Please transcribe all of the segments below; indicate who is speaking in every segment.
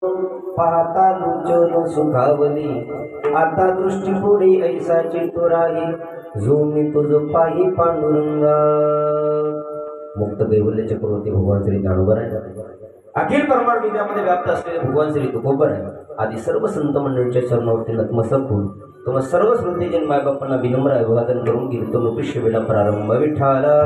Speaker 1: पाहता लुचन सुखावली आता दृष्टी पुढे ऐसाची तो राही झोमी तुझ पाही पांडुरंगा. मुक्त कैवल्य चक्रवर्ती भगवान श्री ज्ञानोबा आहे. अखिल परमार विद्यामध्ये व्याप्त असलेले भगवान श्री तुकोबर आहे. आदी सर्व संत मंडळींच्या चरणावरती नतमस्तक होऊन तुम्हा सर्व श्रोतेजन मायबापांना विनम्र अभिवादन करून कीर्तनोपी शिवेला प्रारंभ. विठ्ठला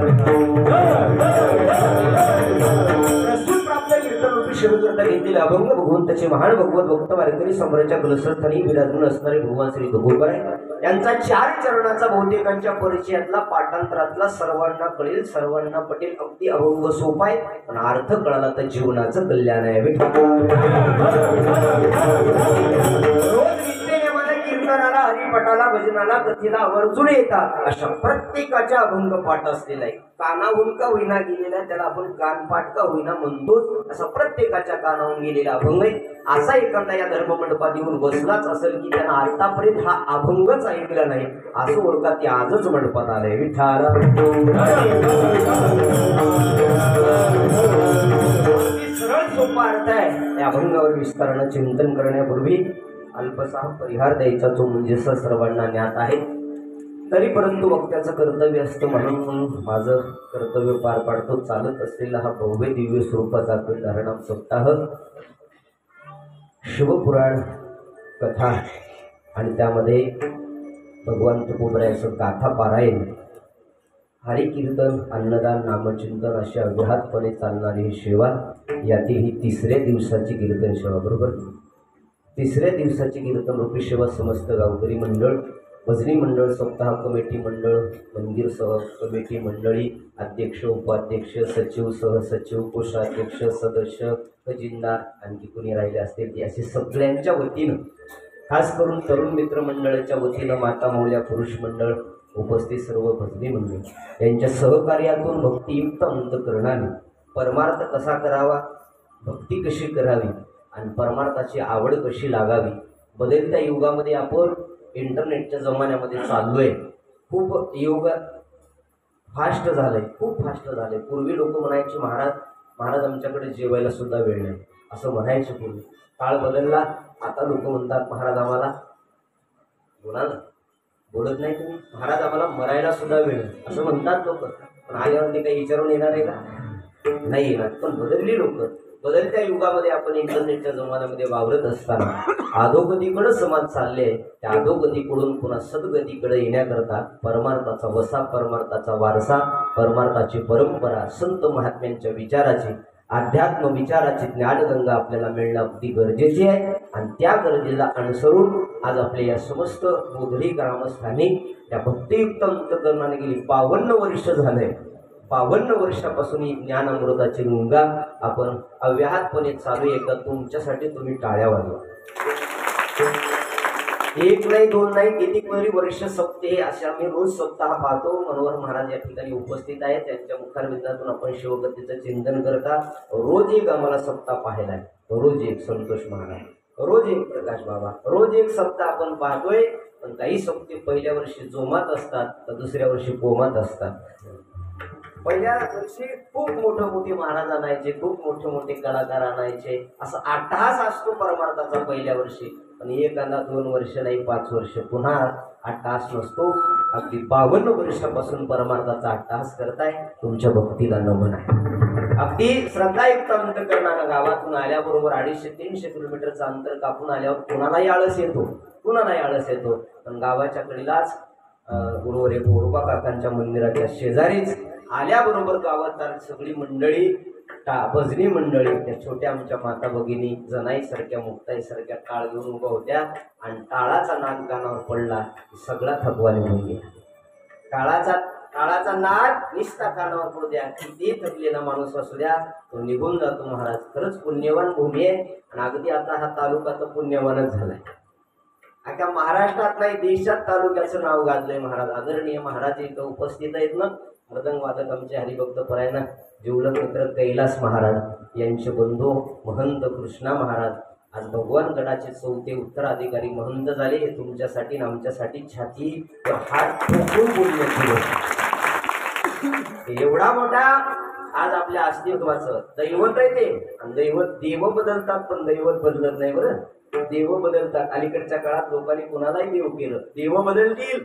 Speaker 1: शिवकर्ता घेतलेले अभंग भगवंताचे महान भगवत भक्त वारकरी सम्राटच्या कलस्थानी विराजमान असणारे भगवान श्री तुकोबर आहे. यांचा 4 चरणाचा बहुतेकांच्या परिचयातला पाठांतरातला सर्वांना कळेल, सर्वांना पटेल, अगदी अभंग सोपा आहे पण अर्थ कळाला तर जीवनाचं कल्याण आहे. कीर्तनाला, हरिपटाला, भजनाला, कथेला आवर्जून येतात अशा प्रत्येकाच्या अभंग पाठ असलेला आहे. कानाहून का होईना गेलेला त्याला आपण कानपाठ का होईना म्हणतोच. असा प्रत्येकाच्या कानाहून गेलेला अभंग आहे. असा एखादा या धर्ममंडपात येऊन बसलाच असेल की त्यानं आतापर्यंत हा अभंगच ऐकला नाही असं ओळखा ते आजच मंडपात आलंय. विठाला सरळ सोपा अर्थ आहे. या अभंगावर विस्तारानं चिंतन करण्यापूर्वी अल्पसा परिहार द्यायचा जो म्हणजे सर्वांना ज्ञात आहे. तरी परंतु वक्त्याचं कर्तव्य असतं म्हणून माझं कर्तव्य पार पाडतो. चालत असलेला हा भव्य दिव्य स्वरूपाचा हरिनाम सप्ताह शिवपुराण कथा आणि त्यामध्ये भगवान तुकोबरायांचं गाथा पारायण, हरिकीर्तन, अन्नदान, नामचिंतन अशा अव्याहतपणे चालणारी ही सेवा. यातील ही 3ऱ्या दिवसाची कीर्तन सेवा. बरोबर, 3ऱ्या दिवसाची कीर्तन रूपी सेवा समस्त गावकरी मंडळ, भजनी मंडळ, सप्ताह कमिटी मंडळ, मंदिर सह कमिटी मंडळी, अध्यक्ष, उपाध्यक्ष, सचिव, सहसचिव, कोषाध्यक्ष, सदस्य, खजिनदार, आणखी कुणी राहिले असतील ते असे सगळ्यांच्या वतीनं, खास करून तरुण मित्र मंडळाच्या वतीनं, माता मौल्या पुरुष मंडळ, उपस्थित सर्व भजनी मंडळ यांच्या सहकार्यातून भक्तियुक्त अंतःकरणाने परमार्थ कसा करावा, भक्ती कशी करावी आणि परमार्थाची आवड कशी लागावी. बदलत्या युगामध्ये आपण इंटरनेटच्या जमान्यामध्ये चाललोय. खूप योग फास्ट झालंय, खूप फास्ट झालंय. पूर्वी लोक म्हणायचे महाराज आमच्याकडे जेवायला सुद्धा वेळ नाही असं म्हणायचे पूर्वी. काळ बदलला. आता लोक म्हणतात महाराज आम्हाला बोला ना, बोलत नाही तुम्ही, महाराज आम्हाला मरायला सुद्धा वेळ असं म्हणतात लोक. पण आल्यावरती काही विचारून येणार आहे का? नाही येणार. पण बदलली लोक. बदलत्या युगामध्ये आपण इंटरनेटच्या जमान्यामध्ये वावरत असताना अधोगतीकडे समाज चालले. त्या अधोगतीकडून पुन्हा सद्गतीकडे येण्याकरता परमार्थाचा वसा, परमार्थाचा वारसा, परमार्थाची परंपरा, संत महात्म्यांच्या विचाराची, अध्यात्म विचाराची ज्ञानगंगा आपल्याला मिळणं अगदी गरजेची आहे. आणि त्या गरजेला अनुसरून आज आपल्या या समस्त बोधडी ग्रामस्थांनी त्या भक्तियुक्त अंतःकरणाने गेली 52 वर्ष झालंय. 52 वर्षापासून ही ज्ञानामृताची गंगा आपण अव्याहतपणे चालू आहे. का तुमच्यासाठी तुम्ही टाळ्या वाजवा. 1 नाही 2 नाही, कितीक वर्ष सप्ते असे आम्ही रोज सप्ताह पाहतो. मनोहर महाराज या ठिकाणी उपस्थित आहेत. त्यांच्या मुखारविंदातून आपण शिवगतीचं चिंतन करता. रोज एक आम्हाला सप्ताह पाहायला आहे. रोज एक संतोष महाराज, रोज एक प्रकाश बाबा, रोज एक सप्ताह आपण पाहतोय. पण काही सप्ते पहिल्या वर्षी जोमात असतात तर दुसऱ्या वर्षी कोमात असतात. पहिल्या वर्षी खूप मोठे महाराज आणायचे, खूप मोठे कलाकार आणायचे. असं अट्टहास असतो परमार्थाचा पहिल्या वर्षी. पण 1 आला 2 वर्ष नाही 5 वर्ष पुन्हा अट्टहास नसतो. अगदी 52 वर्षापासून परमार्थाचा अट्टहास करताय. तुमच्या भक्तीला नमन आहे. अगदी श्रद्धायुक्त अंतःकरणानं गावातून आल्याबरोबर 250-300 किलोमीटरचं अंतर कापून आल्यावर कुणालाही आळस येतो. पण गावाच्या कडेलाच गुरुवर्य गोरोबा काकांच्या मंदिराच्या शेजारीच आल्याबरोबर गावात सगळी मंडळी, भजनी मंडळी, त्या छोट्या आमच्या माता भगिनी जनाईसारख्या, मुक्ताईसारख्या टाळ घेऊन उभा होत्या. आणि टाळाचा नाद कानावर पडला सगळा थकवा निघून गेला. टाळाचा नाद निस्ता कानावर पडू द्या, किती थकलेला माणूस असू द्या, तो निघून जातो. महाराज खरंच पुण्यवान भूमी आहे. आणि अगदी आता हा तालुका तर पुण्यवानच झालाय. अख्या महाराष्ट्रात नाही देशात तालुक्याचं नाव गाजलंय. महाराज आदरणीय महाराज इथं उपस्थित आहेत ना. मृदंग वादक आमचे हरिभक्त परायण जिवलग मित्र कैलास महाराज यांचे बंधू महंत कृष्णा महाराज आज भगवान गडाचे 4थे उत्तराधिकारी महंत झाले. हे तुमच्यासाठी आमच्यासाठी छाती हात ठोकून बोलण्याची गोष्ट. एवढा मोठा आज आपल्या अस्तित्वाचं दैवत आहे ते. आणि दैवत देव बदलतात पण दैवत बदलत नाही बरं. देव बदलतात. अलीकडच्या काळात लोकांनी कुणालाही देव केलं. देव बदलतील,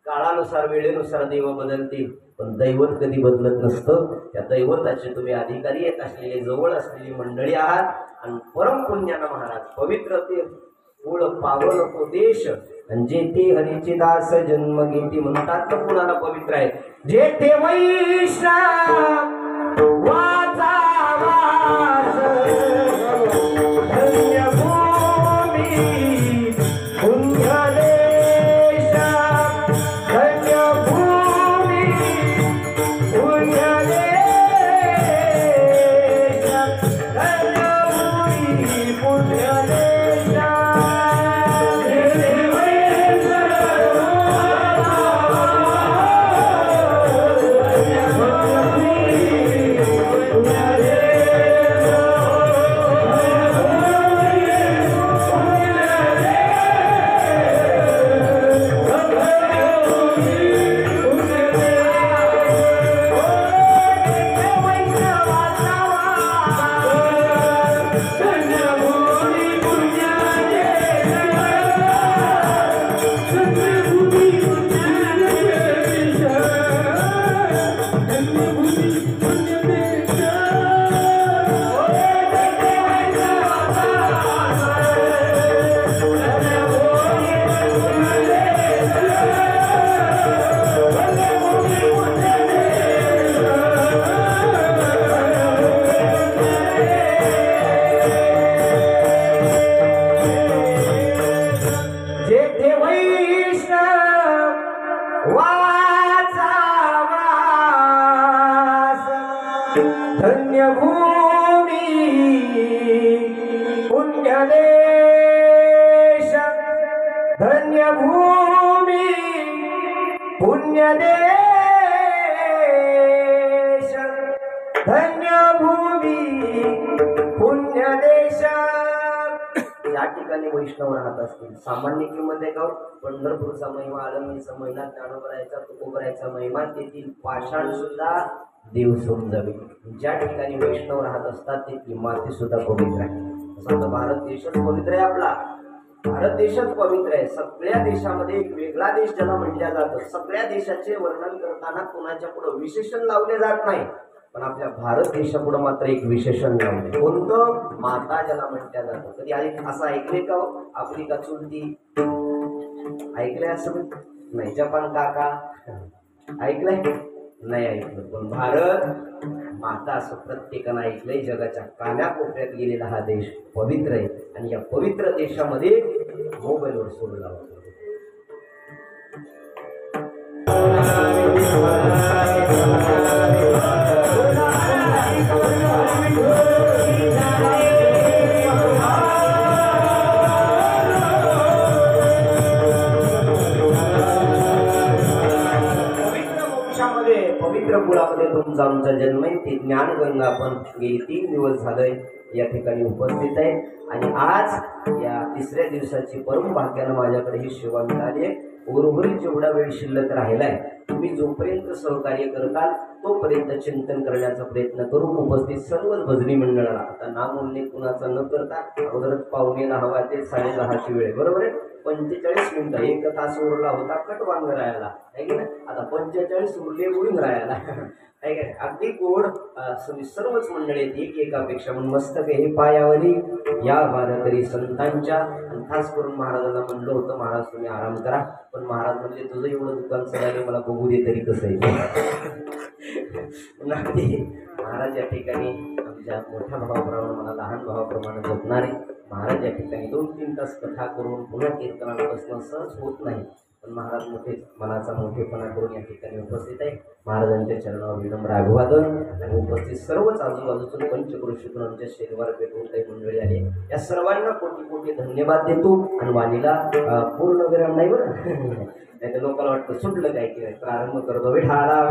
Speaker 1: काळानुसार वेळेनुसार देव बदलतील, पण दैवत कधी बदलत नसतं. त्या दैवताचे तुम्ही अधिकारी एक असलेले जवळ असलेली मंडळी आहात. आणि परम पुण्यानं महाराज पवित्र ते मूळ पावन तो देश. आणि जेथे हरीचे दास जन्म घेती म्हणतात तर कुणाला पवित्र आहे. जेथे वैष्णव वाचा वास धन्य भूमी पुण्यदेश धन्य भूमी पुण्यदेश धन्य भूमी पुण्यदेश. धन्य भूमी पुण्यदेश धन्य भूमी पुण्यदेश धन्य भूमी पुण्यदेश. या ठिकाणी वैष्णव राहत असतील. सामान्य किंमत आहे का? पंढरपूरचा महिमा, आळंदीचा महिमा, ज्ञानोबरायचा तुकोबरायचा महिमा, तेथील पाषाण सुद्धा देव समजावे. ज्या ठिकाणी वैष्णव राहत असतात तिथली माती सुद्धा पवित्र आहे. असं भारत देशच पवित्र आहे. आपला भारत देशच पवित्र आहे. सगळ्या देशामध्ये एक वेगळा देश ज्याला म्हटल्या जातं. सगळ्या देशाचे वर्णन करताना कोणाच्या पुढे विशेषण लावले जात नाही, पण आपल्या भारत देशापुढे मात्र एक विशेषण लावले. कोणतं? माता ज्याला म्हटल्या जातं. कधी असं ऐकले का? आफ्रिका चुलती ऐकलंय? असं नाही. जपान काका ऐकलंय? नाही ऐकलं. पण भारत माता असं प्रत्येकानं ऐकलंय. जगाच्या कानाकोपऱ्यात गेलेला हा देश पवित्र आहे. आणि या पवित्र देशामध्ये मोबाईलवर सोडून लावतो. पवित्र कुळामध्ये तुमचा आमचा जन्म आहे. ती ज्ञानगंगा आपण गेली 3 दिवस झालंय या ठिकाणी उपस्थित आहे. आणि आज या तिसऱ्या दिवसाची परम भाग्यानं माझ्याकडे ही सेवा मिळाली आहे. उर्वरित जेवढा वेळ शिल्लक राहिलाय तुम्ही जोपर्यंत सहकार्य करताल तोपर्यंत चिंतन करण्याचा प्रयत्न करू. उपस्थित सर्वच भजनी मंडळाला आता नाम उल्लेख कुणाचा न करता अगोदरच पाहुणेला हवा ते 10:30ची वेळ बरोबर आहे. 45 मिनिटं 1 तास उरला होता कटवांग राहायला आहे की नाही. आता 45 उरले उडून राहायला आहे काय. अगदी गोड सर्वच मंडळी एक एकापेक्षा म्हणून मस्तक हे पायावरी या वारकरी संतांच्या. आणि खास करून महाराजांना म्हणलं होतं महाराज तुम्ही आराम करा, पण महाराज म्हणले तुझं एवढं दुकान सगळ्याने मला बघू दे तरी कसं आहे. महाराज या ठिकाणी आमच्या मोठ्या भावाप्रमाणे मला लहान भावाप्रमाणे जपणारे महाराज या ठिकाणी 2-3 तास कथा करून पुन्हा कीर्तनाला बसणं सहज होत नाही. पण महाराज मोठे मनाचा मोठेपणा करून या ठिकाणी उपस्थित आहे. महाराजांच्या चरणावर विनम्र अभिवादन. आणि उपस्थित सर्वच आजूबाजूतून पंचक्रोशीतून आमच्या शेलवार पेटून काही मंडळी आली. या सर्वांना कोटी कोटी धन्यवाद देतो. आणि वाणीला पूर्ण विराम नाही बरं नाही तर लोकांना वाटतं सुटलं काय की प्रारंभ करतो विठाला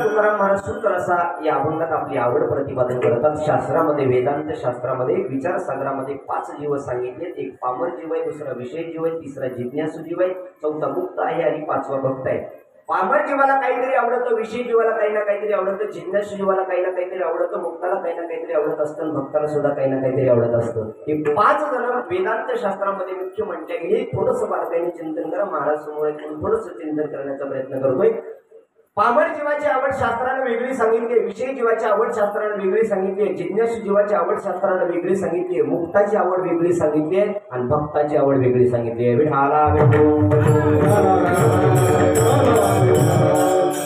Speaker 1: तुकाराम महाराज सुंदर असा या अभंगात आपली आवड प्रतिपादन करतात. शास्त्रामध्ये वेदांत शास्त्रामध्ये विचारसागरामध्ये 5 जीव सांगितले. एक पामर जीव आहे, दुसरा विषय जीव आहे, तिसरा जिज्ञासू जीव आहे, चौथा मुक्त आहे आणि 5वा भक्त आहे. पामर जीवाला काहीतरी आवडतं, विषय जीवाला काही ना काहीतरी आवडतं, जिज्ञासू जीवाला काही ना काहीतरी आवडतं, मुक्ताला काही ना काहीतरी आवडत असतं, भक्ताला सुद्धा काही ना काहीतरी आवडत असतं. हे 5 जण वेदांत शास्त्रामध्ये मुख्य म्हटले गेले. थोडंसं बारकाईने चिंतन करा. महाराज समोर थोडंसं चिंतन करण्याचा प्रयत्न करतोय. पामर जीवाची आवड शास्त्राने वेगळी सांगितली, विषय जीवाची आवड शास्त्राने वेगळी सांगितली, जिज्ञासू जीवाची आवड शास्त्राने वेगळी सांगितली, मुक्ताची आवड वेगळी सांगितली आणि भक्ताची आवड वेगळी सांगितली. विठाला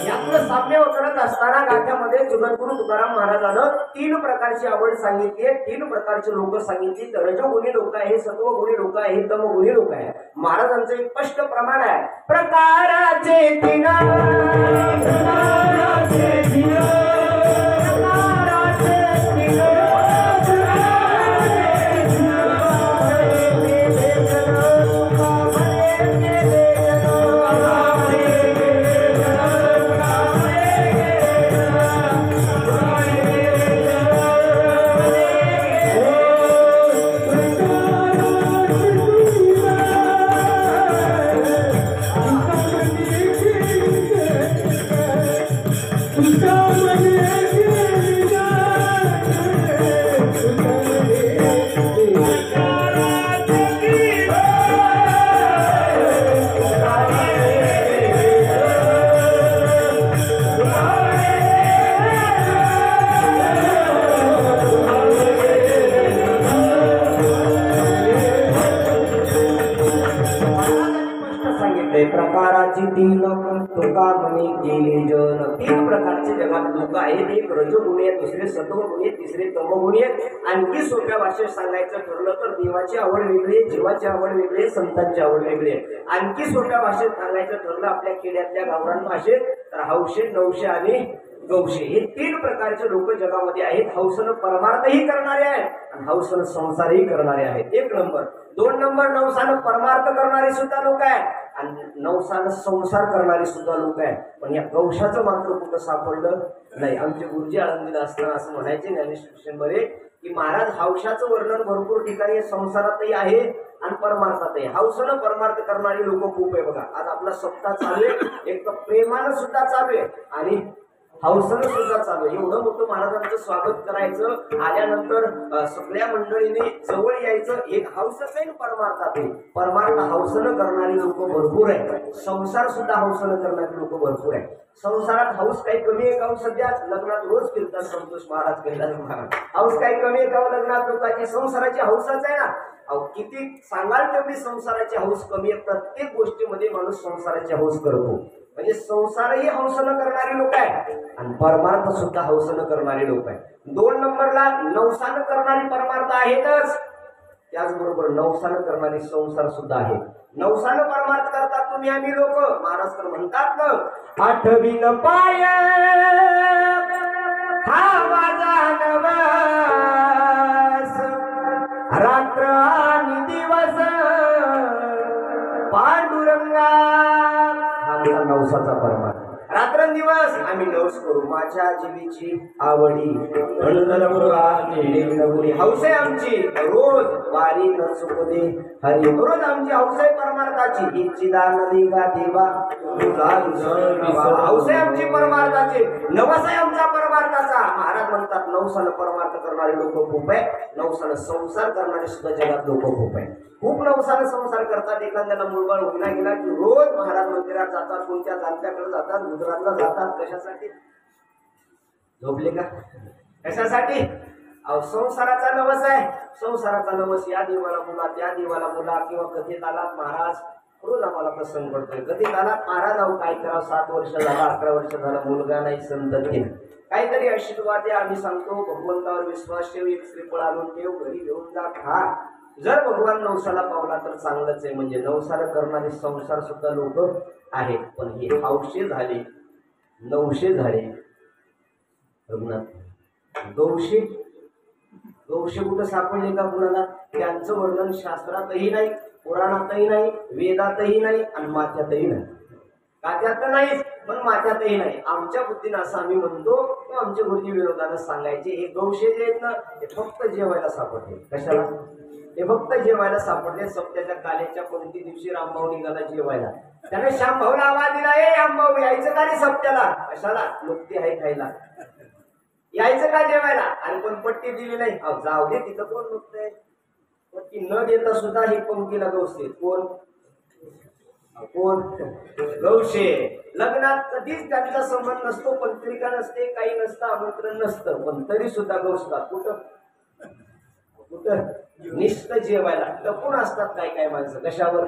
Speaker 1: यातलं साम्य करत असताना गाथ्यामध्ये जगद्गुरु तुकाराम महाराजानं 3 प्रकारची आवड सांगितली. 3 प्रकारचे लोक सांगितली. रजोगुणी लोक आहे, सत्वगुणी लोक आहे, तमगुणी लोक आहे. महाराजांचं एक स्पष्ट प्रमाण आहे. प्रकाराचे 3 प्रकाराची 3 तुका म्हणे गेले जन. 3 प्रकारचे जगात लोक आहेत. एक रजोगुणी आहेत, दुसरे सत्वगुणी आहेत, तिसरे तमगुणी आहेत. आणखी सोप्या भाषेत सांगायचं ठरलं तर देवाची आवड वेगळी आहे, जीवाची आवड वेगळी आहे, संतांची आवड वेगळी आहे. आणखी सोप्या भाषेत सांगायचं ठरलं आपल्या खेड्यातल्या गावरान भाषेत तर हौशे, नवशे आणि गौशे हे 3 प्रकारचे लोक जगामध्ये आहेत. हौसनं परमार्थही करणारे आहेत आणि हौसनं संसारही करणारे आहेत. 1 नंबर. 2 नंबर नवसानं परमार्थ करणारे सुद्धा लोक आहेत आणि नवसानं संसार करणारे सुद्धा लोक आहेत. पण या गौशाचं मात्र कुठं सापडलं नाही. आमचे गुरुजी आळंदीला असताना असं म्हणायचे ज्ञानेश्वरीमध्ये की महाराज हौशाचं वर्णन भरपूर ठिकाणी संसारातही आहे आणि परमार्थातही. हौसनं परमार्थ करणारी लोक खूप आहे बघा. आज आपला सप्ताह चालू आहे, एक प्रेमानं सुद्धा चालू आहे आणि हौसनं सुद्धा चालू आहे. एवढं मोठं महाराजांचं स्वागत करायचं, आल्यानंतर सगळ्या मंडळीने जवळ यायचं. एक हौसच आहे परमार्थात आहे. परमार्थ हौसनं करणारी लोक भरपूर आहे. संसार सुद्धा हौसनं करणारी लोक भरपूर आहे. संसारात हौस काही कमी आहे का? सध्या लग्नात रोज फिरतात संतोष महाराज, कैलास महाराज. हौस काही कमी आहे का लग्नात लोकांची? संसाराची हौसच आहे ना. अहो किती सांगाल तेवढी संसाराची हौस कमी आहे. प्रत्येक गोष्टीमध्ये माणूस संसाराची हौस करतो. म्हणजे संसारही हौसनं करणारी लोक आहे आणि परमार्थ सुद्धा हौसनं करणारी लोक आहे. 2 नंबरला नवसानं करणारी परमार्थ आहेतच, त्याचबरोबर नवसानं करणारी संसार सुद्धा आहे. नवसानं परमार्थ करतात तुम्ही आम्ही लोक. महाराज तर म्हणतात ना, 8वीन पाय हा माझा नवस, रात्र आणि दिवस पांडुरंगा. हा नवसाचा परमार्थ. रात्रंदिवस आम्ही नवस करू. माझ्या जीवीची आवडी हौस आहे आमची. रोज वारी न चुकू दे हरी. रोज आमची हौस आहे परमार्थाची. इच्छिदान देवा देवा हौस आहे आमची परमार्थाची. नवस आहे आमचा परमार्थाचा. महाराज म्हणतात नवसानं परमार्थ करणारे लोक खूप आहे, नवसानं संसार करणारे सुद्धा जगात लोक खूप आहे. खूप नवसानं संसार करतात. एखाद्याला मुलबाळ होईना गेला की रोज महाराज मंदिरात जातात, कोणत्या जाणत्याकडे जातात, गुजरातला जातात. कशासाठी? झोपले का? कशासाठी? अहो संसाराचा नवस आहे. संसाराचा नवस. या देवाला मुला, त्या देवाला मुला, किंवा कथेत आलात महाराज. रोज आम्हाला प्रसंग पडतोय. कधीच आलात महाराज, अहो काय करावं, 7 वर्ष झालं, 11 वर्ष झालं, मुलगा नाही, संतती नाही. काहीतरी आशीर्वाद द्या. आम्ही सांगतो भगवंतावर विश्वास ठेव, एक श्रीफळ आणून ठेव, घरी घेऊन जा, खा. जर भगवान नवसाला पावला तर चांगलंच आहे. म्हणजे नवसाला करणारे संसार सुद्धा लोक आहेत. पण हे हौशे झाले, नवशे झाले. रघुनाथ गौशे कुठं सापडले का कुणाला? त्यांचं वर्णन शास्त्रातही नाही, पुराणातही नाही, वेदातही नाही आणि माथ्यातही नाही. कात्यात नाही पण माथ्यातही नाही. आमच्या बुद्धीनं असं आम्ही म्हणतो, आमच्या गुरुजी विरोधानं सांगायचे हे गौशे जे आहेत ना, हे फक्त जेवायला सापडले. कशाला? ते फक्त जेवायला सापडले. सप्त्याच्या कालेच्या कोणती दिवशी रामभाऊ निघाला जेवायला. त्याने श्यामभाऊला आवाज दिला, ए रामभाऊ यायचं का रे सप्त्याला? कशाला? मुक्ती आहे खायला. यायचं का जेवायला? आणि पण पट्टी दिली नाही. जाऊ दे, तिथं कोण मुक्तय? पट्टी न देता सुद्धा ही पंक्तीला गौसे. कोण कोण? गौशे. लग्नात कधीच त्यांचा संबंध नसतो, पत्रिका नसते, काही नसतं, आमंत्रण नसतं, पण तरी सुद्धा गौसतात. कुठं कुठं? निष्ठ जेवायला. टपून असतात काय काय माणसं. कशावर?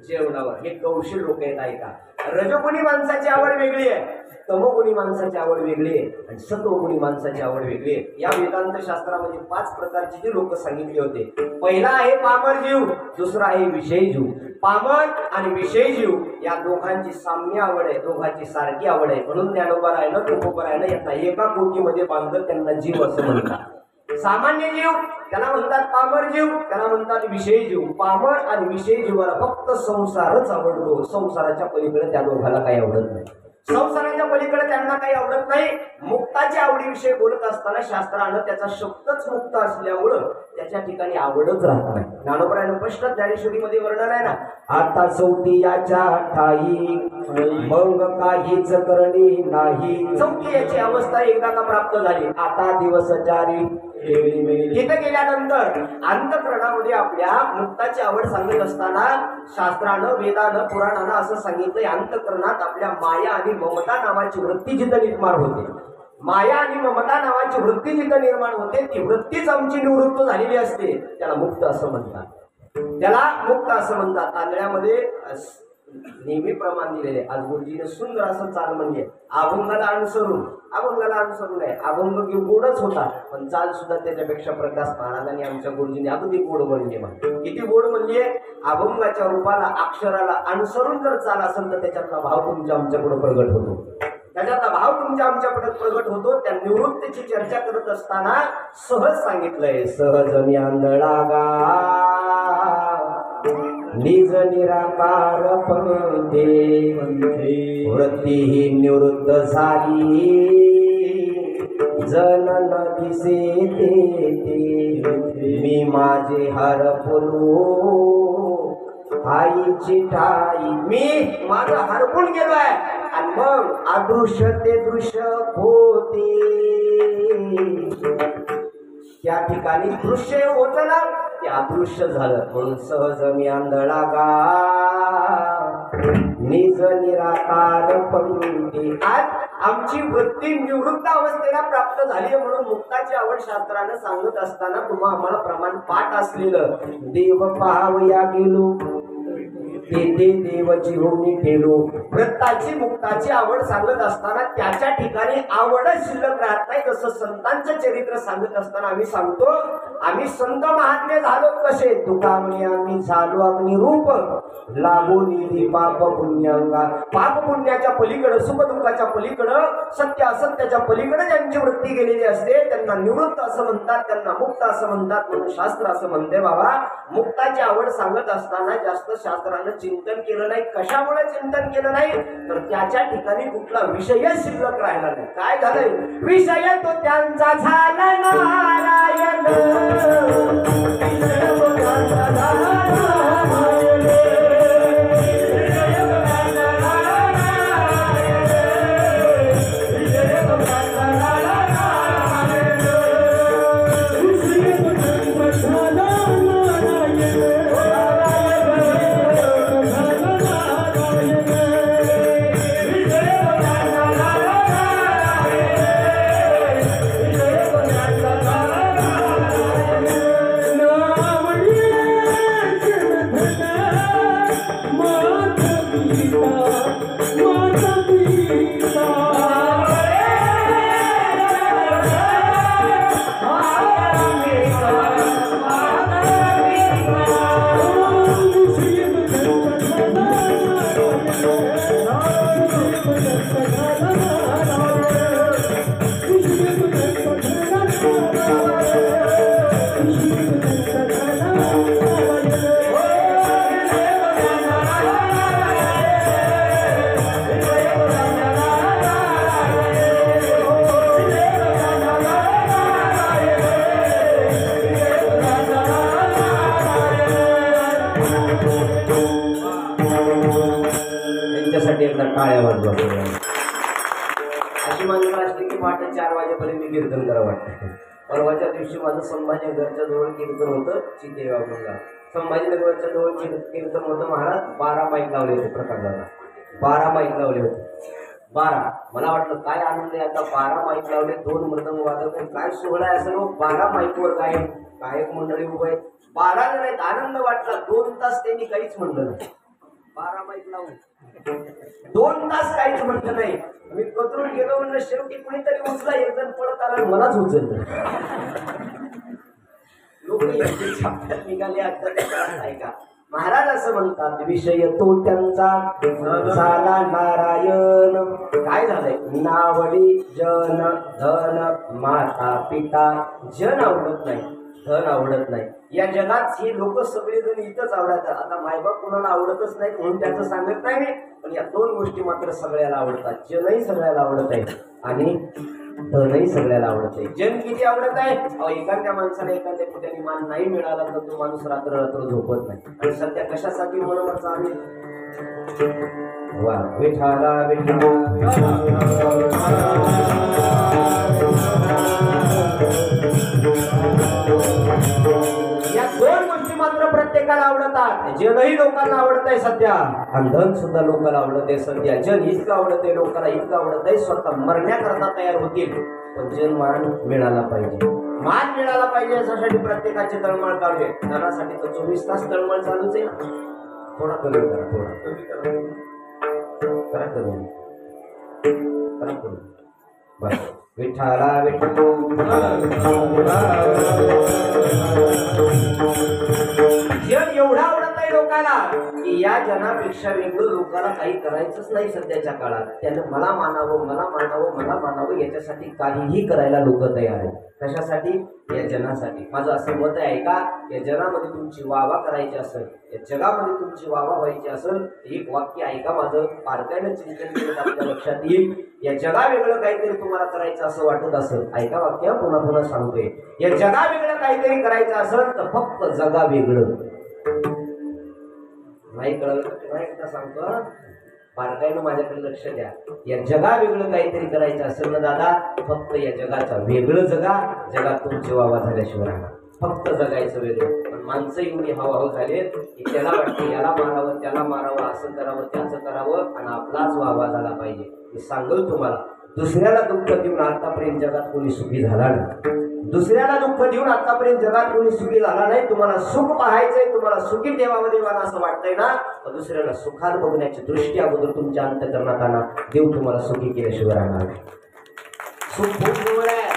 Speaker 1: जेवणावर. हे कौशल लोक आहेत. ऐका, रजोगुणी माणसाची आवड वेगळी आहे, तमोगुणी माणसाची आवड वेगळी आहे, आणि सत्वगुणी माणसाची आवड वेगळी आहे. या वेदांत शास्त्रामध्ये 5 प्रकारचे जे लोक सांगितले होते. पहिला आहे पामर जीव, दुसरा आहे विषयी जीव. पामर आणि विषयी जीव या दोघांची साम्य आवड आहे, दोघांची सारखी आवड आहे. म्हणून ज्ञानोबरायनं तुकोबरायनं यांना एका कोटीमध्ये बांधलं, त्यांना जीव असं म्हणतात. सामान्य जीव त्याला म्हणतात पामर जीव, त्याला म्हणतात विषयी जीव. पामर आणि विषयी जीवाला फक्त संसारच आवडतो, संसाराच्या पलीकडे त्या दोघाला काही आवडत नाही. संसाराच्या पलीकडे त्यांना काही आवडत नाही. मुक्ताच्या आवडीविषयी बोलत असताना शास्त्रानं त्याचा शब्दच मुक्त असल्यामुळं त्याच्या ठिकाणी आवडच राहत नाही. ज्ञानोबरायनं स्पष्ट ज्ञानेश्वरीमध्ये वर्णन आहे ना, आता चौथी याच्या ठाई मग काहीच करणे नाही. चौथी याची अवस्था एकदा का प्राप्त झाली, आता दिवस चारी तिथे गेल्यानंतर अंतःकरणामध्ये आपल्या मुक्ताची आवड सांगत असताना शास्त्रानं, वेदानं, पुराणानं असं सांगितलंय, अंतःकरणात आपल्या माया आणि ममता नावाची वृत्ती जिथं निर्माण होते, माया आणि ममता नावाची वृत्ती जिथं निर्माण होते, ती वृत्तीच आमची निवृत्त झालेली असते, त्याला मुक्त असं म्हणतात. त्याला मुक्त असं म्हणतात. तांदळ्यामध्ये नेहमी प्रमाण दिलेले. आज गुरुजीने सुंदर असं चाल म्हणजे अभंगाला अनुसरून आहे. अभंग गोडच होता, पण चाल सुद्धा त्याच्यापेक्षा प्रकाश महाराजांनी आमच्या गुरुजीने अगदी गोड म्हणले. किती गोड म्हणजे, अभंगाच्या रूपाला, अक्षराला अनुसरून जर चाल असेल तर त्याच्यातला भाव तुमच्या आमच्याकडे प्रगट होतो. त्याच्यातला भाव तुमच्या आमच्याकडे प्रगट होतो. त्या निवृत्तीची चर्चा करत असताना सहज सांगितलंय, सहज मी आंधळा निज निराकार पंथे वृत्ती ही निवृत्त झाली, जन न दिसे ते मी माझे हरपलो आईची ठाई. मी माझं हरपून गेलोय, आणि मग अदृश्य ते दृश्य होते. त्या ठिकाणी दृश्य होतं ना, ते अदृश्य झालं. म्हणून सहज मी आंधळा निज निराकार पंक्ती. आज आमची वृत्ती निवृत्त अवस्थेला प्राप्त झाली, म्हणून मुक्ताची आवड शास्त्रानं सांगत असताना तुम्हा आम्हाला प्रमाण पाठ असलेलं, देव पाहावया गेलो तेथे देवची होमी ठेलो. वृत्ताची मुक्ताची आवड सांगत असताना त्याच्या ठिकाणी आवडच शिल्लक राहत नाही. जसं संतांचं चरित्र सांगत असताना आम्ही सांगतो, आम्ही संत महात्मे झालो कसे, तुका म्हणे आम्ही झालो अग्निरूप लागो निधी पाप पुण्यांगा. पाप पुण्याच्या पलीकडं, सुख दुःखाच्या पलीकडं, सत्य असत्याच्या पलीकडे ज्यांची वृत्ती गेलेली असते त्यांना निवृत्त असं म्हणतात, त्यांना मुक्त असं म्हणतात. म्हणून शास्त्र असं म्हणते, बाबा मुक्ताची आवड सांगत असताना जास्त शास्त्रानं चिंतन केलं नाही. कशामुळे चिंतन केलं नाही, तर त्याच्या ठिकाणी कुठला विषय शिल्लक राहिला नाही. काय झालंय, विषय तो त्यांचा झाला नारायण. पहाटे 4 वाजेपर्यंत कीर्तन करा वाटतं. परवाच्या दिवशी माझं संभाजीनगरच्या जवळ कीर्तन होतं चितेगावला. संभाजीनगरच्या जवळ कीर्तन होतं. महाराज 12 माईक लावले होते. प्रकाशाला 12 माईक लावले होते. 12. मला वाटलं काय आनंद आहे आता. 12 माईक लावले, 2 मृदंग वादक, काय सोहळा आहे असं. 12 माईकवर गायक मंडळी उभं आहेत. 12 जण आहेत. आनंद वाटला. 2 तास त्यांनी काहीच म्हणलं नाही. 12 माईक लावून 2 तास काहीच म्हटलं नाही. मी कचरून गेलो म्हणलं शेवटी कुणीतरी उचला. एक जण पळत आला, मलाच उचललं. लोक निघाले ऐका. महाराज असं म्हणतात, विषय तो त्यांचा झाला नारायण. काय झालंय? नावडी जन धन माता पिता. जन आवडत नाही, धन आवडत नाही. या जगात ही लोक सगळेजण इथंच आवडतात. आता मायबाप कोणाला आवडतच नाही म्हणून त्याचं सांगत नाही मी, पण या 2 गोष्टी मात्र सगळ्याला आवडतात. जनही सगळ्याला आवडत आहे आणि धनही सगळ्याला आवडत आहे. जन किती आवडत आहे? एखाद्या माणसाला एखाद्या ठिकाणी मान नाही मिळाला तर तो माणूस रात्र रात्र झोपत नाही. आणि सध्या कशासाठी म्हणून चालू वा विठाला या 2 गोष्टी मात्र प्रत्येकाला आवडतात. जनही लोकांना आवडत आहे सध्या आणि धन सुद्धा लोकांना आवडत आहे सध्या. जन इतकं आवडत आहे लोकांना, इतकं आवडत आहे स्वतः मरण्याकरता तयार होतील. पण जन मान मिळाला पाहिजे, मान मिळाला पाहिजे यासाठी प्रत्येकाची तळमळ चालू आहे. धनासाठी तर 24 तास तळमळ चालूच आहे. थोडा कमी करा, थोडा कमी करा, करा कमी बस. विठाला विठ्ठल जन एवढा आवडत आहे लोकांना की या जनापेक्षा वेगळं लोकांना काही करायचंच नाही सध्याच्या काळात. त्यानं मला मानावं, मला मानावं, मला मानावं याच्यासाठी काहीही करायला लोक तयार आहेत. कशासाठी? या जनासाठी. माझं असं मत आहे का, या जनामध्ये तुमची वावा करायची असेल, या जगामध्ये तुमची वावा व्हायची असेल, एक वाक्य ऐका माझं, बारकाईनं चिंतन केलं आपल्या लक्षात येईल. या जगा वेगळं काहीतरी तुम्हाला करायचं असं वाटत असेल, ऐका वाक्य पुन्हा पुन्हा सांगतोय, या जगा वेगळं काहीतरी करायचं असेल तर फक्त जगा वेगळं. नाही कळलं नाही एकदा सांगतो, बारकाईनं माझ्याकडे लक्ष द्या. या जगा वेगळं काहीतरी करायचं असेल ना दादा, फक्त या जगाचा वेगळं जगा. जगात तुमची वावा झाल्याशिवाय फक्त जगायचं वेगळं. पण माणसं एवढी हवाहव झाले की त्याला वाटतं याला मारावं, त्याला मारावं, असं करावं, त्याचं करावं आणि आपलाच वावा झाला पाहिजे. मी सांगेल तुम्हाला, दुसऱ्याला दुःख देऊन आतापर्यंत जगात कोणी सुखी झाला नाही. दुसऱ्याला दुःख देऊन आतापर्यंत जगात कोणी सुखी झाला नाही. तुम्हाला सुख पाहायचंय, तुम्हाला सुखी ठेवावं देवाला असं वाटतंय ना, तर दुसऱ्याला सुखात बघण्याची दृष्टी अगोदर तुमच्या अंतःकरणात आणा. देव तुम्हाला सुखी केल्याशिवाय राहणार नाही. सुख खूप जवळ आहे,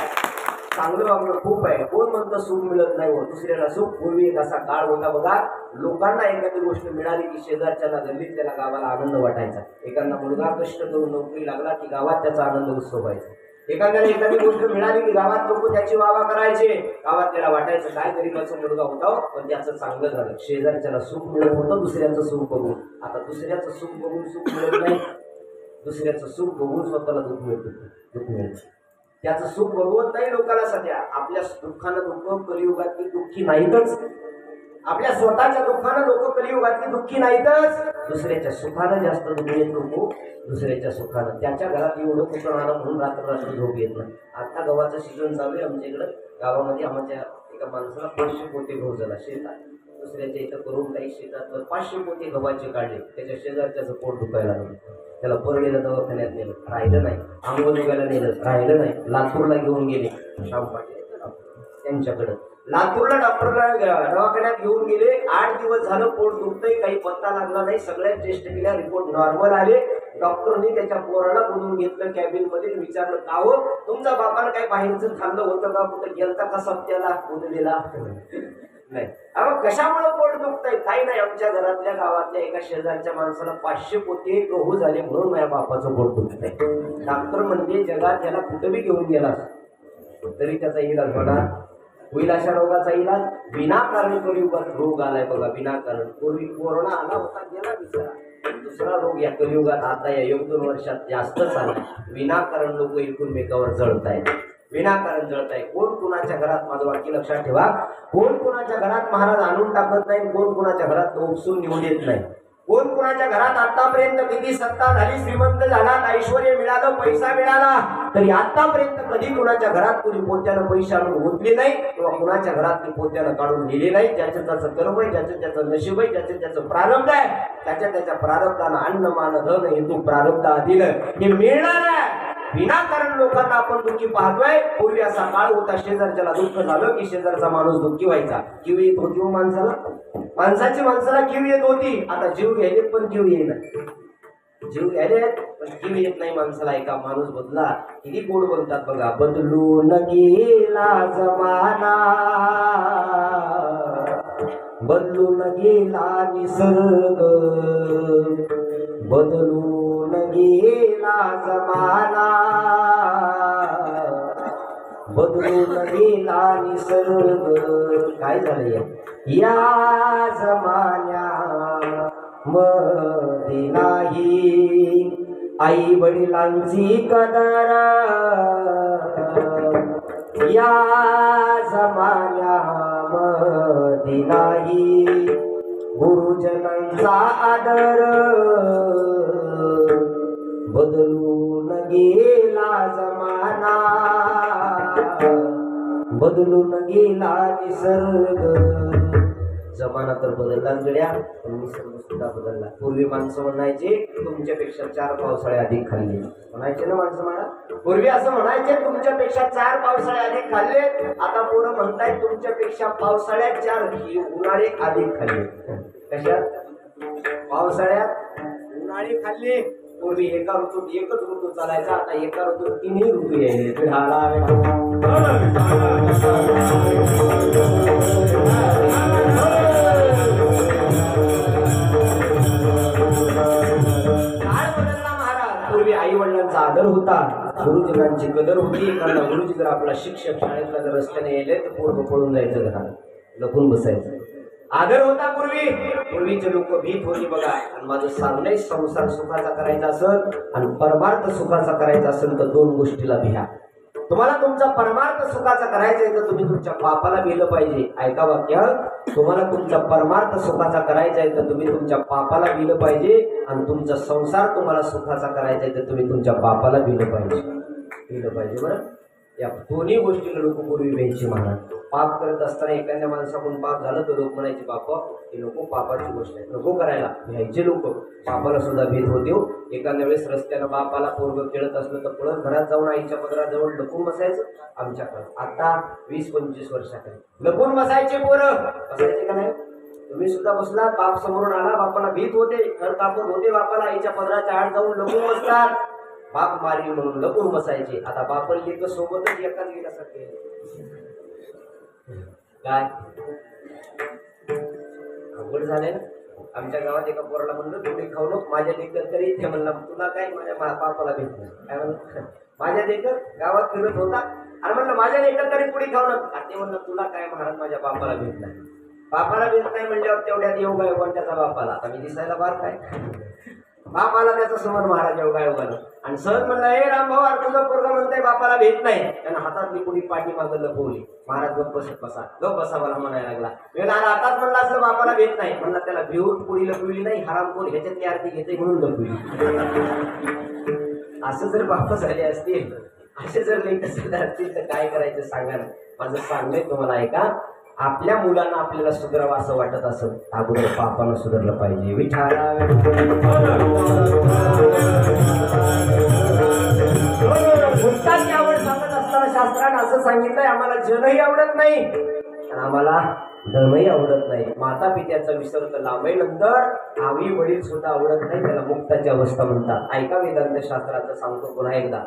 Speaker 1: चांगलं वागणं खूप आहे. कोण म्हणतं सुख मिळत नाही हो, दुसऱ्याला सुख. पूर्वी एक असा काळ होता बघा, लोकांना एखादी गोष्ट मिळाली की शेजारच्याला, गल्लीतल्याला, गावाला आनंद वाटायचा. एखादा मुलगा कष्ट करून नोकरी लागला की गावात त्याचा आनंद उत्सव व्हायचा. एखाद्याला एखादी गोष्ट मिळाली की गावात लोक त्याची वावा करायचे. गावात त्याला वाटायचं काय गरीबाचा मुलगा होता पण त्याचं चांगलं झालं. शेजारच्याला सुख मिळत होतं दुसऱ्याचं सुख बघून. आता दुसऱ्याचं सुख बघून सुख मिळत नाही, दुसऱ्याचं सुख बघून स्वतःला दुःख मिळतं. त्याचं सुख बघवत नाही लोकांना सध्या. आपल्या दुःखानं दुःख कलियुगातली दुःखी नाहीतच. आपल्या स्वतःच्या दुःखानं लोक कलियुगातली दुःखी नाहीतच. दुसऱ्याच्या सुखानं जास्त दुःखी लोक. दुसऱ्याच्या सुखानं त्याच्या घरात एवढं कुठं आलं म्हणून रात्र रात्र झोप येत नाही. आता गव्हाचं सीझन चालू आहे आमच्या इकडं गावामध्ये. आमच्या एका माणसाला 500 पोते गहू झाला शेतात. दुसऱ्याच्या इथं करून काही शेतातलं 500 पोते गव्हाचे काढले. त्याच्या शेजारच्याचं पोट दुखायला लागलं. त्याला परळीला दवाखान्यात नेलं, राहिलं नाही. अंगोजोगायला नेलं, राहिलं नाही. लातूरला घेऊन गेले श्याम पाटील त्यांच्याकडं. लातूरला डॉक्टरला दवाखान्यात घेऊन गेले. 8 दिवस झालं पोट दुखतंय, काही पत्ता लागला नाही. सगळ्या टेस्ट केल्या, रिपोर्ट नॉर्मल आले. डॉक्टरनी त्याच्या पोराला बोलून घेतलं कॅबिन मध्ये, विचारलं का हो तुमच्या बापानं काही बाहेरचं खाल्लं होतं का, कुठं गेलता का सप्त्याला उदलेला नाही. अगं कशामुळे पोट दुखतंय? काही नाही, आमच्या घरातल्या गावातल्या एका शेजारच्या माणसाला 500 पोते गहू झाले म्हणून माझ्या बापाचं पोट दुखतंय. डॉक्टर म्हणजे जगात त्याला कुठं बी घेऊन गेला तरी त्याचा इलाज होणार. होईल अशा रोगाचा इलाज. विनाकारण कलियुगात रोग आलाय बघा, विनाकारण. पूर्वी कोरोना आला होता, गेला बिचारा. दुसरा रोग या कलियुगात आता या 1-2 वर्षात जास्तच आला. विनाकारण लोक एकमेकावर जळतायत, विनाकारण जळताय. कोण कुणाच्या घरात, माझं वाक्य लक्षात ठेवा, कोण कुणाच्या घरात महाराज आणून टाकत नाही, कोण कुणाच्या घरात उपसून निवड येत नाही. कोण कुणाच्या घरात आतापर्यंत किती सत्ता झाली, श्रीमंत झाला, ऐश्वर्य मिळालं, पैसा मिळाला, तरी आतापर्यंत कधी कुणाच्या घरात कोणी पोत्यानं पैसे आणून ओतले नाही किंवा कुणाच्या घरात पोत्यानं काढून नेले नाही. ज्याचं त्याचं कर्म आहे, ज्याचं त्याचं नशीब आहे, ज्याचं त्याचं प्रारब्ध आहे, त्याच्या त्याच्या प्रारब्धानं अन्न मान धन हेतू प्रारब्ध अधीन हे मिळणार आहे. विनाकारण लोकांना आपण दुःखी पाहतोय. पूर्वी असा काळ होता, शेजारच्याला दुःख झालं की शेजारचा माणूस दुःखी व्हायचा. किव येत होती माणसाला, माणसाला किव येत होती. आता जीव घ्यायले पण किव येईना, जीव घ्यायले पण किव येत नाही माणसाला. एका माणूस बदला किती गोड बोलतात बघा. बदलून गेला जमाना, बदलून गेला निसर्ग, बदलून गेला जमाना, बदलून गेला निसर्ग. काय झालंय या जमान्या मध्ये नाही आई वडिलांची कदर, या जमान्या मध्ये नाही गुरुजनांचा आदर, बदलून गेला जमाना, बदलून गेला निसर्ग. जमाना तर बदललाच गड्या, पण निसर्ग सुद्धा बदलला. पूर्वी माणसं म्हणायचे तुमच्यापेक्षा 4 पावसाळे अधिक खाल्ले, म्हणायचे ना माणसं म्हणा. पूर्वी असं म्हणायचे तुमच्यापेक्षा 4 पावसाळे अधिक खाल्ले. आता पोरं म्हणतायत तुमच्यापेक्षा पावसाळ्यात 4 उन्हाळे अधिक खाल्ले. कशात? पावसाळ्यात उन्हाळे खाल्ले. पूर्वी एका ऋतूत एकच ऋतू चालायचा, आता एका ऋतूत 3 ऋतू यायले. पूर्वी आई वडिलांचा आदर होता, गुरुजनांची कदर होती. एखादा गुरुजी जर आपला शिक्षक शाळेतला जर रस्त्याने यायले तर पूर्ण पळून जायचं, घरात लपून बसायचं. आदर होता पूर्वी. पूर्वीचे लोक भीत होती बघा. आणि माझं सांगणं संसार सुखाचा करायचा असेल आणि परमार्थ सुखाचा करायचा असेल तर 2 गोष्टीला भिया. तुम्हाला तुमचा परमार्थ सुखाचा करायचा आहे तर तुम्ही तुमच्या पापाला भिलं पाहिजे. ऐका वाक्य, तुम्हाला तुमचा परमार्थ सुखाचा करायचा आहे तर तुम्ही तुमच्या पापाला भिलं पाहिजे. आणि तुमचा संसार तुम्हाला सुखाचा करायचा आहे तर तुम्ही तुमच्या पापाला भिलं पाहिजे. बरं, या दोन्ही गोष्टीला लोक पूर्वी व्हायचे. महाराज पाप करत असताना एखाद्या माणसाकडून पाप झालं तर लोक म्हणायचे बापा हे नको, पापाची गोष्ट आहे, नको करायला. भ्यायचे लोक, पापाला सुद्धा भीत होते. एखाद्या वेळेस रस्त्यानं बापाला पोरगं खेळत असलं तर पळत घरात जाऊन आईच्या पदराजवळ लपून बसायचं. आमच्याकडे आता 20-25 वर्षाकडे लपून बसायचे पोरं. बसायचे का नाही? तुम्ही सुद्धा बसला, बाप समोरून आला, बापाला भीत होते, घर कापत होते, बापाला आईच्या पदराच्या आड जाऊन लपून बसतात. बाप मारी म्हणून लपून बसायचे. आता बापल लेक सोबतच एकाच गेल्यासारखे. काय अवघड झालंय ना. आमच्या गावात एका पोराला म्हणलं थोडी खाऊ नको, माझ्या लेकर तरी ते म्हणला तुला काय, माझ्या बापाला भेट नाही. काय म्हणलं, माझ्या लेकर गावात फिरत होता आणि म्हणलं माझ्या लेकर तरी पुढे खाऊ नको. ते म्हणलं तुला काय महाराज, माझ्या बापाला भेट नाही. बापाला भेट नाही म्हणल्यावर तेवढ्यात योगा योगा त्याचा बापाला. आता मी दिसायला बार काय, बापाला त्याचा समोर महाराज योगा योगानं. आणि सहज म्हणलं हे रामभाऊ अरे तुझं पोरगं म्हणतंय बापाला भेट नाही. त्यानं हातातली पुढी पाठी मागं लपवली. महाराज गप्प बसा मला म्हणायला लागला. मी हातात म्हणलं असलं बापाला भेट नाही. म्हणलं त्याला भिवून पुढी लपविली नाही, हरामखोर ह्याच्यातली आरती घेते म्हणून लपविली. असं जर बाप झाले असतील, असे जर लेख असतील तर काय करायचं सांगा ना. माझं सांगणं तुम्हाला ऐका. आपल्या मुलांना आपल्याला सुधारावं असं वाटत असेल अगोदर पापानं सुधारलं पाहिजे. विठाला भूताची आवड सांगत असताना शास्त्रानं असं सांगितलंय आम्हाला जनही आवडत नाही आणि आम्हाला धनही आवडत नाही. माता पित्याचा विसर तर लांबही नंतर आई वडील सुद्धा आवडत नाही. त्याला मुक्ताची अवस्था म्हणतात. ऐका वेदांत शास्त्राचं सांगतो पुन्हा एकदा.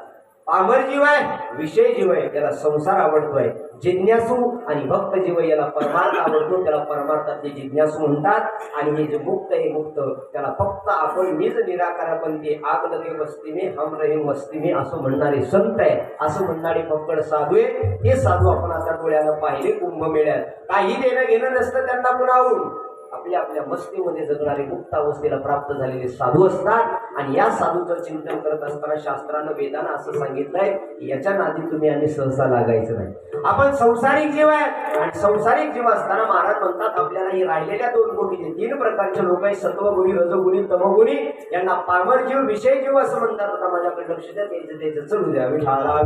Speaker 1: पामर जीव आहे, विषय जीव आहे, त्याला संसार आवडतोय. जिज्ञासू आणि भक्त जीव याला परमार्थ आवडतो, त्याला परमार्थातले जिज्ञासू म्हणतात. आणि हे जे मुक्त हे मुक्त त्याला फक्त आपण निज निराकारापंथी आग लगे वस्ती में हम रहे मस्ती में असं म्हणणारे संत आहे, असं म्हणणारे फक्कड साधू आहे. हे साधू आपण आता डोळ्यानं पाहिले कुंभमेळ्यात. काही देणं घेणं नसतं त्यांना कुणाहून. आपल्या आपल्या मस्तीमध्ये जगणारे मुक्त अवस्थेला प्राप्त झालेले साधू असतात आणि या साधूचं चिंतन करत असताना शास्त्रानं वेदानं असं सांगितलंय की याच्या नादी तुम्ही आणि सहसा लागायचं नाही। आपण संसारिक जीव आहे आणि संसारिक जीव असताना महाराज म्हणतात आपल्याला हे राहिलेल्या 2 कोटीचे 3 प्रकारचे लोक आहेत, सत्वगुणी, रजोगुणी, तमोगुणी, यांना पामर जीव, विषय जीव असं म्हणतात। आता माझ्याकडे लक्ष द्या, त्याचं चलू द्या। विठाला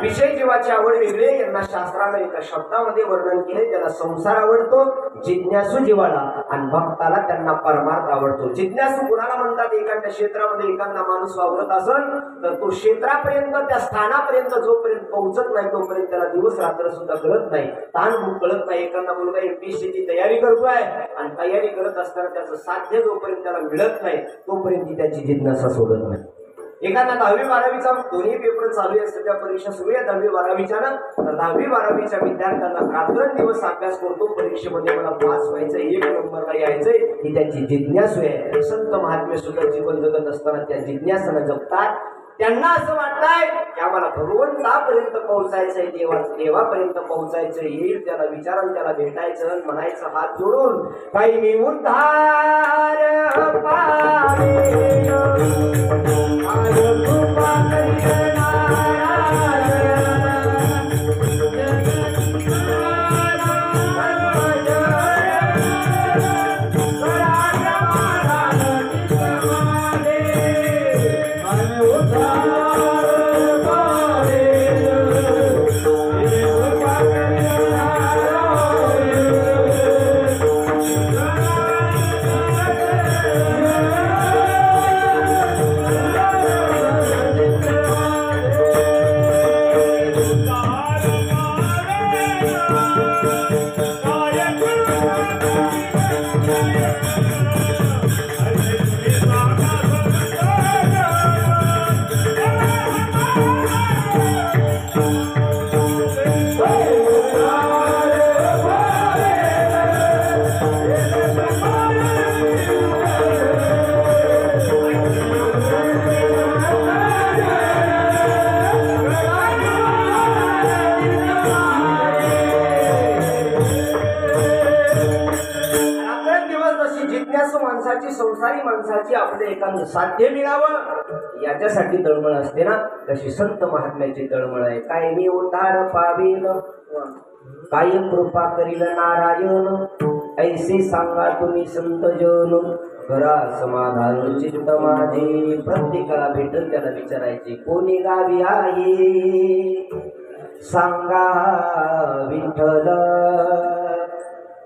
Speaker 1: विषय जीवाची आवड वेगळी, यांना शास्त्राने एका शब्दामध्ये वर्णन केले, त्याला संसार आवडतो जिज्ञासू जीवाला आणि भक्ताला त्यांना परमार्थ आवडतो। जिज्ञासू कुणाला म्हणतात? एखाद्या क्षेत्रामध्ये एखादा माणूस वावरत असेल तर तो क्षेत्रापर्यंत, त्या स्थानापर्यंत जोपर्यंत पोहोचत नाही तोपर्यंत त्याला दिवस रात्र सुद्धा कळत नाही, ताण भूक कळत नाही। एखादा मुलगा MPSC ची तयारी करतोय आणि तयारी करत असताना त्याचं साध्य जोपर्यंत त्याला मिळत नाही तोपर्यंत त्याची जिज्ञासा सोडत नाही। एखादा 10वी 12वीचा दोन्ही पेपर चालू आहे, सध्या परीक्षा सुरू आहे 10वी 12वीच्या ना, तर 10वी 12वीच्या विद्यार्थ्यांना रात्रंदिवस अभ्यास करतो, परीक्षेमध्ये मला पास व्हायचं, 1 नंबरला यायचंय, ही त्याची जिज्ञासू आहे। संत महात्मे सुद्धा जीवन जगत असताना त्या जिज्ञासानं जगतात। त्यांना असं वाटतंय की आम्हाला भगवंतापर्यंत पोहोचायचंय, देवापर्यंत पोहोचायचं, येईल त्याला विचारून त्याला भेटायचं, म्हणायचं हात जोडून काही मी उद्धार पावे संसारी माणसाची आपल्या एखादं साध्य मिळावं याच्यासाठी तळमळ असते ना, तशी संत महात्म्याची तळमळ आहे। काय मी उद्धार पावेल, काय कृपा करील नारायण, ऐसे सांगा तुम्ही संत जन, करा समाधान चित्त माझे। प्रत्येकाला भेटल त्याला विचारायचे कोणी गावी आहे, सांगा विठ्ठल,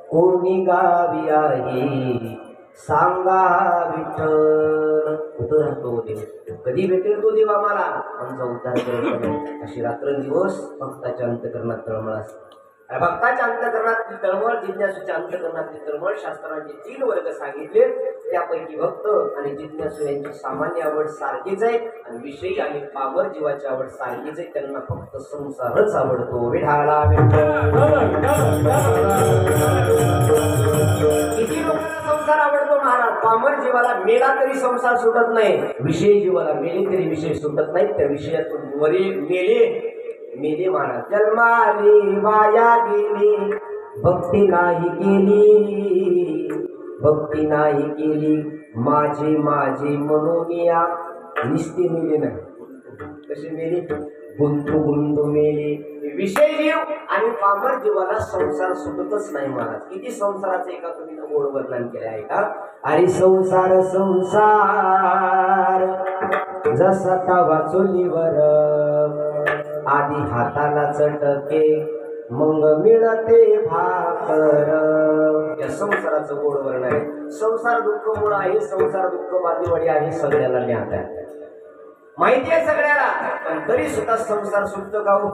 Speaker 1: कोणी गावी आहे, सांगा विठ्ठल। कुठं राहतो देव, कधी भेटेल तो देव आम्हाला, आमचा उद्धार करत। अशी रात्रंदिवस भक्ताच्या अंतकरणात तळमळ असते। भक्ताच्या अंतकरणातली तळमळ, जिज्ञासूच्या अंतकरणातली तळमळ, शास्त्रांचे 3 वर्ग सांगितले, त्यापैकी भक्त आणि जिज्ञासू यांची सामान्य आवड सारखीच आहे आणि विषयी आणि पामर जीवाची आवड सारखीच आहे, त्यांना फक्त संसारच आवडतो। विठाला किती लोकांना संसार आवडतो महाराज? पामर जीवाला मेला तरी संसार सुटत नाही, विषयी जीवाला मेले तरी विषय सुटत नाही, त्या विषयातून वरी मेले महाराज। जन्माली वाया गेली, भक्ती नाही केली, भक्ती नाही केली, माझी माझी म्हणून या निस्ती मेली नाही। कशी मेली? गुंतू मेली। विषय जीव आणि पामर जीवाला संसार सुटतच नाही महाराज। किती संसाराचं एका कवीनं गोड वर्णन केलं आहे का? अरे संसार संसार जसा तवा चुलीवर, आधी हाताला चटके मग मिळते भाकर। या संसाराचं गोड वर्णन आहे। संसार दुःख मूळ आहे, संसार दुःख बांधीवाडी आहे, सगळ्याला ज्ञात आहे, माहिती आहे सगळ्याला, पण तरी सुद्धा संसार सुटतं का हो?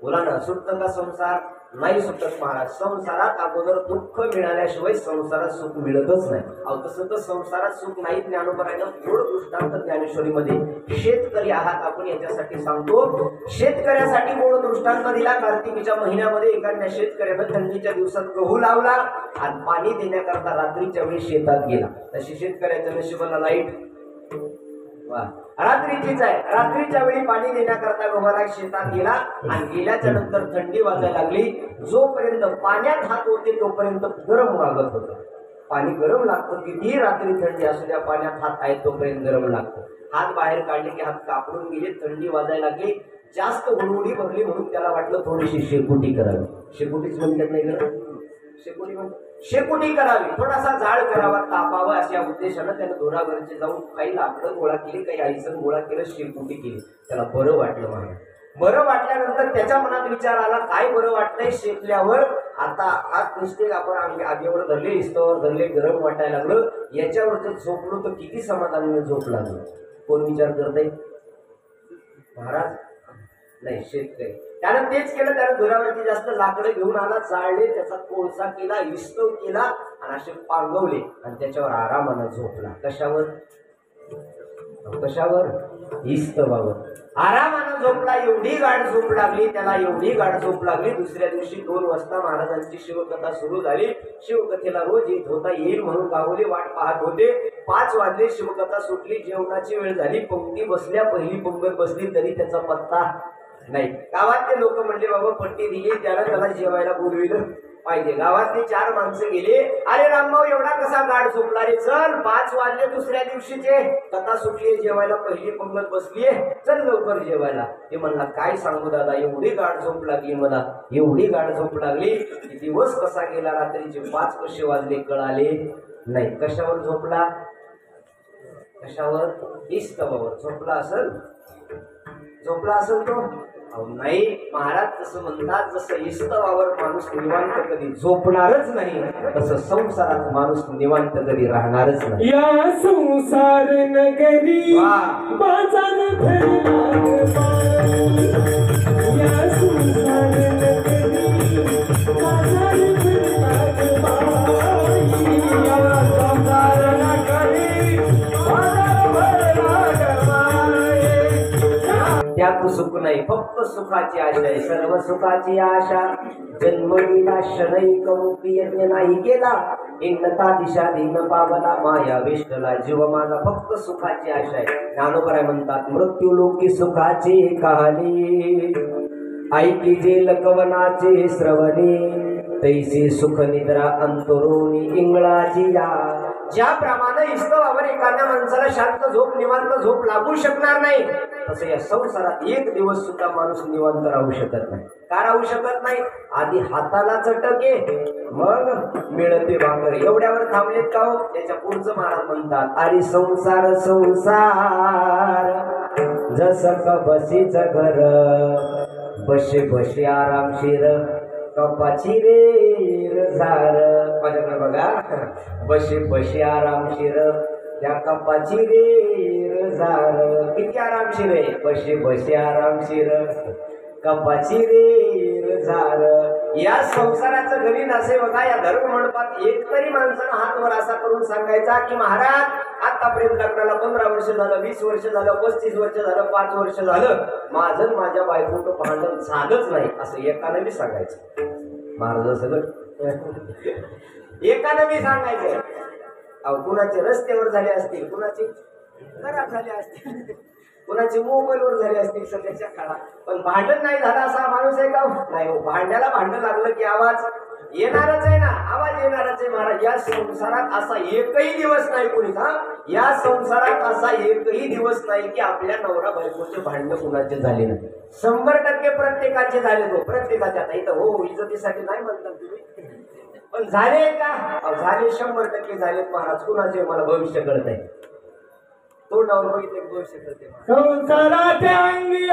Speaker 1: बोला ना, सुटतं का संसार? नाही सुटत महाराज। संसारात अगोदर दुःख मिळाल्याशिवाय संसारात सुख मिळतच नाही। अहो तसं तर संसारात सुख नाही। ज्ञानोबरानं गोड दृष्टांत ज्ञानेश्वरीमध्ये, शेतकरी आहात आपण याच्यासाठी सांगतो, शेतकऱ्यासाठी गोड दृष्टांत दिला। कार्तिकीच्या महिन्यामध्ये एखाद्या शेतकऱ्यानं थंडीच्या दिवसात गहू लावला आणि पाणी देण्याकरता रात्रीच्या वेळी शेतात गेला। तशी शेतकऱ्याच्या नशिबाला लाईट वा. रात्रीचीच आहे. रात्रीच्या वेळी पाणी देण्याकरता गव्हाला शेतात गेला आणि गेल्याच्या नंतर थंडी वाजायला लागली. जोपर्यंत पाण्यात हात होते तोपर्यंत गरम वागत होतं. पाणी गरम लागतं, कितीही रात्री थंडी असू द्या, पाण्यात हात आहे तोपर्यंत गरम लागतं. हात बाहेर काढले की हात कापडून गेले, थंडी वाजायला लागली, जास्त हुडहुडी भरली म्हणून त्याला वाटलं थोडीशी शेकोटी करावी. शेकोटीच म्हणतात नाही का? शेकोटी म्हणतात. शेकोटी करावी, थोडासा जाळ करावा, तापावा अशा उद्देशानं त्यानं दोरावरचे जाऊन काही लाकडं गोळा केली, काही आईसन गोळा केलं, शेकोटी केली. त्याला बरं वाटलं मला. बरं वाटल्यानंतर त्याच्या मनात विचार आला, काय बरं वाटतंय शेकल्यावर. आता हात नुसते आपण आगीवर धरले, इस्तवर धरले, गरम वाटायला लागलं, याच्यावर जर झोपलो तर किती समाधानाने झोप लागलं. कोण विचार करतंय? महाराज नाही, शेतकरी. त्यानं तेच केलं. त्यानं घरावरती जास्त लाकडं घेऊन आला, जाळले, त्याचा कोळसा केला, इस्तव केला आणि असे पांगवले आणि त्याच्यावर आरामानं झोपला. कशावर? कशावर? इस्तवावर आरामानं झोपला. एवढी गाढ झोप लागली त्याला, एवढी गाढ झोप लागली. दुसऱ्या दिवशी 2 वाजता महाराजांची शिवकथा सुरू झाली. शिवकथेला रोज येत होता, येईल म्हणून गावले वाट पाहत होते. 5 वाजले, शिवकथा सुटली, जेवणाची वेळ झाली. पंक्ती बसल्या, पहिली पंगत बसली तरी त्याचा पत्ता नाही. गावातले लोक म्हणले, बाबा पट्टी दिली, त्याला जेवायला बोलविलं पाहिजे. गावातली 4 माणसं गेले. अरे रामभाऊ एवढा कसा गाढ झोपला रे? चल, 5 वाजले दुसऱ्या दिवशीचे, कथा सुटली, जेवायला पहिली पंगत बसलीये, चल लवकर जेवायला. ते म्हणला, काय सांगू दादा, एवढी गाढ झोप लागली मला, एवढी गाढ झोप लागली की दिवस कसा गेला, रात्रीचे 5 कसे वाजले कळाले नाही. कशावर झोपला? कशावर? इस्तवावर झोपला असेल. झोपला असेल तो नाही. महाराज तसं म्हणतात, जसं इस्तवावर माणूस निवांत कधी झोपणारच नाही, तसं संसारात माणूस निवांत कधी राहणारच नाही.
Speaker 2: या संसार नगरी बाजार या संसार नगरी बाजार
Speaker 1: त्यात सुख नाही, फक्त सुखाची आशा आहे. सर्व सुखाची आशा जन्मलीला शनैक मुक्ती यज्ञ नाही केला. इंनता दिशा दिन पावला माया वेष्टला जीव माझा. फक्त सुखाची आशा आहे. ज्ञानोबराय म्हणतात, मृत्यू लोकी सुखाचे कहाणी ऐकी जे लकवनाचे श्रवणे तैसे सुख निद्रा अंतरोनी इंगळाची या. ज्याप्रमाणे इस्तवावर एखाद्या माणसाला शांत झोप, निवांत झोप लागू शकणार नाही, तसं या संसारात एक दिवस सुद्धा माणूस निवांत राहू शकत नाही. का राहू शकत नाही? आधी हाताला चटके, मग मिळते भाकर. एवढ्यावर थांबलेत का हो? त्याच्या पुढचं महाराज म्हणतात, अरे संसार संसार जसं का बसीच घर, बसे बसे आरामशीर कपाची रे झार. माझ्याकडे बघा, बसे बसे आरामशीर त्या कपाची रे झार. किती आरामशीर आहे? बसे बसे आरामशीर कपाची रे झार. या संसाराचं घरी नसे बघा. या धर्म मंडपात एक तरी माणसानं हात वर असा करून सांगायचा की महाराज आतापर्यंत लग्नाला 15 वर्ष झालं, 20 वर्ष झालं, 35 वर्ष झालं, 5 वर्ष झालं, माझं माझ्या बायकोचं भांडण झालंच नाही, असं एकानं बी सांगायचं. महाराज सगळं एकानं बी सांगायचं. अहो, कुणाचे रस्त्यावर झाले असतील, कुणाचे घरात झाले असतील, कुणाचे मोबाईलवर झाले असतील सध्याच्या काळात, पण भांडण नाही झालं असा माणूस आहे का? नाही हो. भांड्याला भांडण लागलं की आवाज येणारच आहे ना, आवाज येणारच आहे. महाराज या संसारात असा एकही दिवस नाही कोणी, या संसारात असा एकही दिवस नाही की आपल्या नवरा बायकोचे भांडण कुणाचे झाले नाही. 100% प्रत्येकाचे झाले. तो प्रत्येकाच्या इथं हो इज्जतीसाठी नाही म्हणतात तुम्ही, पण झाले का? झाले, 100% झालेत महाराज. कुणाचे मला भविष्य कळत आहे. तोंडावर बघितले भविष्य कळते.
Speaker 2: संसाराच्या अंगी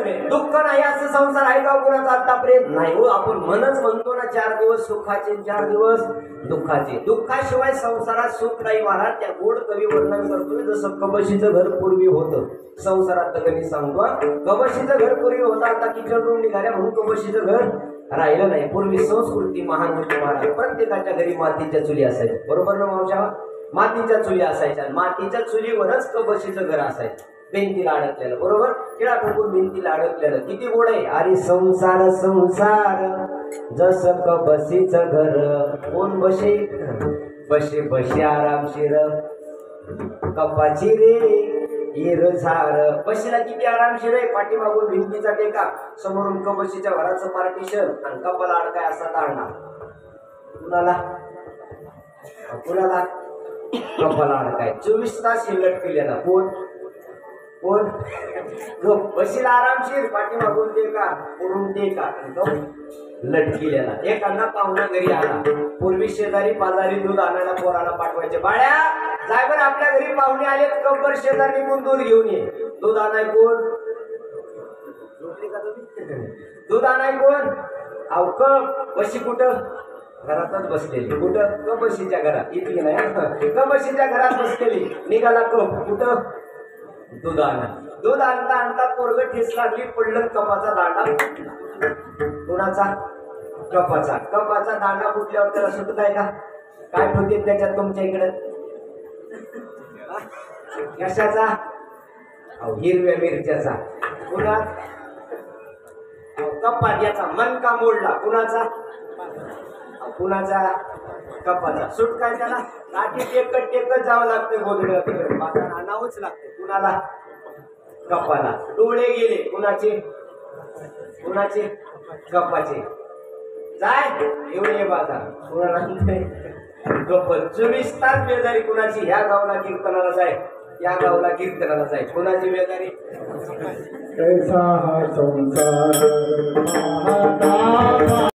Speaker 1: नव्हे. दुःख नाही असं संसार आहे का कुणाचा आतापर्यंत? नाही हो. आपण म्हणच म्हणतो ना 4 दिवस सुखाचे 4 दिवस दुःखाचे. दुःखाशिवाय संसारात सुख नाही महाराज. त्या गोड कवी वर्णन करतोय जसं कबशीचं घर पूर्वी होतं. संसारात कवी सांगतो कबशीचं घर पूर्वी होतं. आता किचन रूम निघाल्या म्हणून कबशीचं घर राहिलं नाही. पूर्वी संस्कृती महान होती महाराज. प्रत्येकाच्या घरी मातीच्या चुली असायच्या. बरोबर ना मावशा? मातीच्या चुली असायच्या. मातीच्या चुलीवरच कबशीचं घर असायचं. भिंतीला अडकलेलं. बरोबर? किडा ठोकून भिंतीला अडकलेलं. किती गोड आहे. अरे संसार संसार जसं कबशीचं घर. कोण बसे? बसे बसे आरामशीर कपाची रे हिर झार. बशीला किती आरामशीर आहे. पाठीमागून भिंतीचा टेका, समोरून कबशीच्या घराचं पार्टिशन आणि कपाला अडकाय असा ताळणा. कुणाला कुणाला कपाला अडकाय 24 तास शिल्लक केलेला. कोण कोण? बशीला आरामशीर, पाठीमागून टेका, पुढून टेका, लटकिलेला. एखादा पाहुणा घरी आला. पूर्वी शेजारी पाजारी दूध आणायला पोराला पाठवायचे. बाळ्या जाय बरं आपल्या घरी पाहुणे आले, कब्बर शेजारी निघून दूध घेऊन ये. दूध आणाय कोण? दूध आणाय कोण? अहो कप बशी कुठं? घरातच बसलेली. कुठं? कबशीच्या घरात. इतकी नाही, कबशीच्या घरात बसलेली. निघाला कप. कुठं? दूध आणा. दूध आणता आणता पोरग ठेच लागली, पडलं. कपाचा दांडा फुटला. कोणाचा? कपाचा. कपाचा दांडा फुटल्यावर त्याला सुटत आहे का? काय ठेवते त्याच्यात तुमच्या इकडे? कशाचा? हिरव्या मिरच्याचा. कुणा? कपात. याचा मनका मोडला. कुणाचा? कुणाचा? कपाचा. सुट काय त्याला? लाठी टेकत टेकत जावं लागतं. गोधड्याकडे बाजार आणावंच लागतं. कुणाला? कपाला. डोळे गेले. कुणाचे? कुणाचे? कपाचे. जाय घेऊन ये बाजार. कुणाला? कपल. 24 तास बेजारी कुणाची? ह्या गावला कीर्तनाला जाय, या गावला कीर्तनाला जाय. कुणाची बेजारी?
Speaker 2: कैसा हा संसार